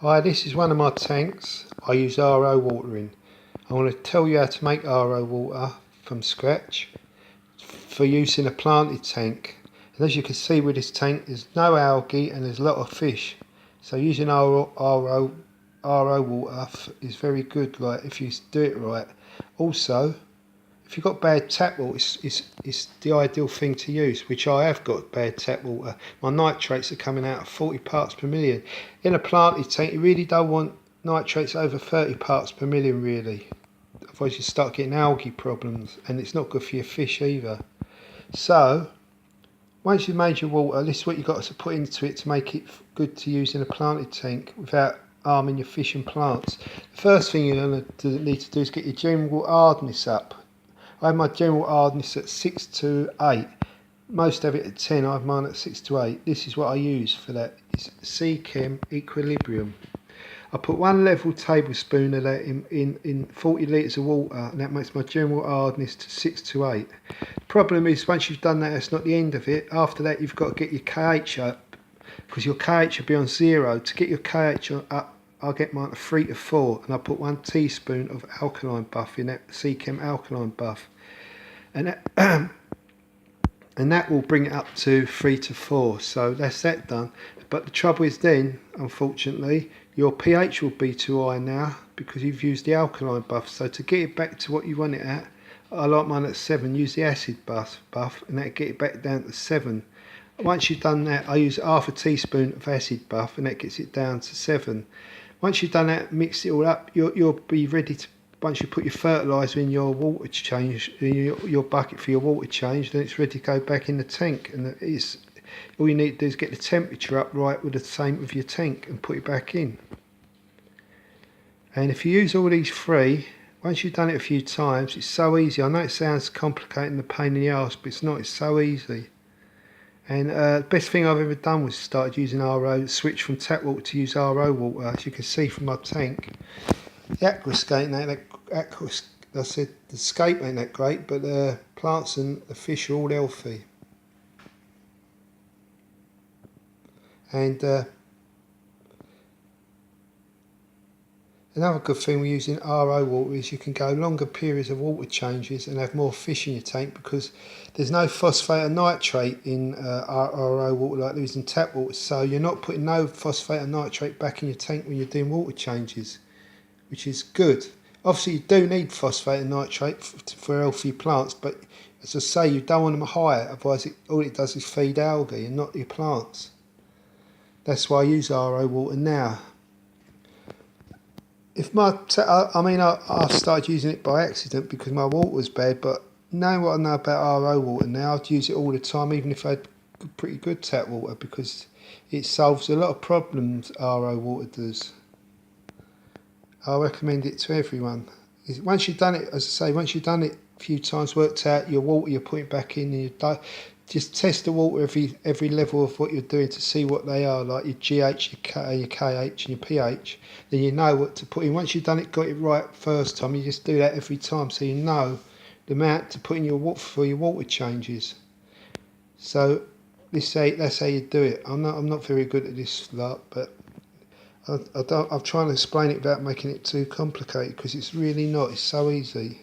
Hi, this is one of my tanks. I use RO water in. I want to tell you how to make RO water from scratch for use in a planted tank. And as you can see with this tank, there's no algae and there's a lot of fish. So using RO water is very good, like if you do it right. Also, if you've got bad tap water, it's the ideal thing to use, which I have got bad tap water. My nitrates are coming out at 40 parts per million. In a planted tank, you really don't want nitrates over 30 parts per million, really. Otherwise you start getting algae problems, and it's not good for your fish either. So, once you've made your water, this is what you've got to put into it to make it good to use in a planted tank without harming your fish and plants. The first thing you're going to need to do is get your general hardness up. I have my general hardness at 6 to 8. Most have it at 10, I have mine at 6 to 8. This is what I use for that. It's Seachem Equilibrium. I put 1 level tablespoon of that in 40 litres of water, and that makes my general hardness to 6 to 8. The problem is, once you've done that, that's not the end of it. After that, you've got to get your KH up, because your KH will be on 0. To get your KH up, I'll get mine to 3 to 4, and I put 1 teaspoon of alkaline buff in that Seachem alkaline buff. And that will bring it up to 3 to 4, so that's that done. But the trouble is then, unfortunately, your pH will be too high now because you've used the alkaline buff. So to get it back to what you want it at, I like mine at 7, use the acid buff and that'll get it back down to 7. Once you've done that, I use half a teaspoon of acid buff and that gets it down to 7. Once you've done that, mix it all up, you'll be ready to, once you put your fertiliser in your water change, your bucket for your water change, then it's ready to go back in the tank. And it's all you need to do is get the temperature up right with the same with your tank and put it back in. And if you use all these three, once you've done it a few times, it's so easy. I know it sounds complicated and a pain in the arse, but it's not. It's so easy. And the best thing I've ever done was started using RO, switch from tap water to use RO water. As you can see from my tank, the aquascape ain't that, I said the scape ain't that great, but the plants and the fish are all healthy. And another good thing with using RO water is you can go longer periods of water changes and have more fish in your tank, because there's no phosphate or nitrate in RO water like there is in tap water, so you're not putting no phosphate or nitrate back in your tank when you're doing water changes, which is good. Obviously you do need phosphate and nitrate for healthy plants, but as I say, you don't want them high, otherwise all it does is feed algae and not your plants. That's why I use RO water now. If I started using it by accident because my water was bad, but knowing what I know about RO water now, I'd use it all the time, even if I had pretty good tap water, because it solves a lot of problems, RO water does. I recommend it to everyone. Once you've done it, as I say, once you've done it a few times, worked out your water you're putting back in, and just test the water every level of what you're doing to see what they are, like your GH, your KH and your pH. Then you know what to put in. Once you've done it, got it right first time, you just do that every time, so you know the amount to put in your water for your water changes. So that's how you do it. I'm not very good at this lot, but I'm trying to explain it without making it too complicated, because it's really not. It's so easy.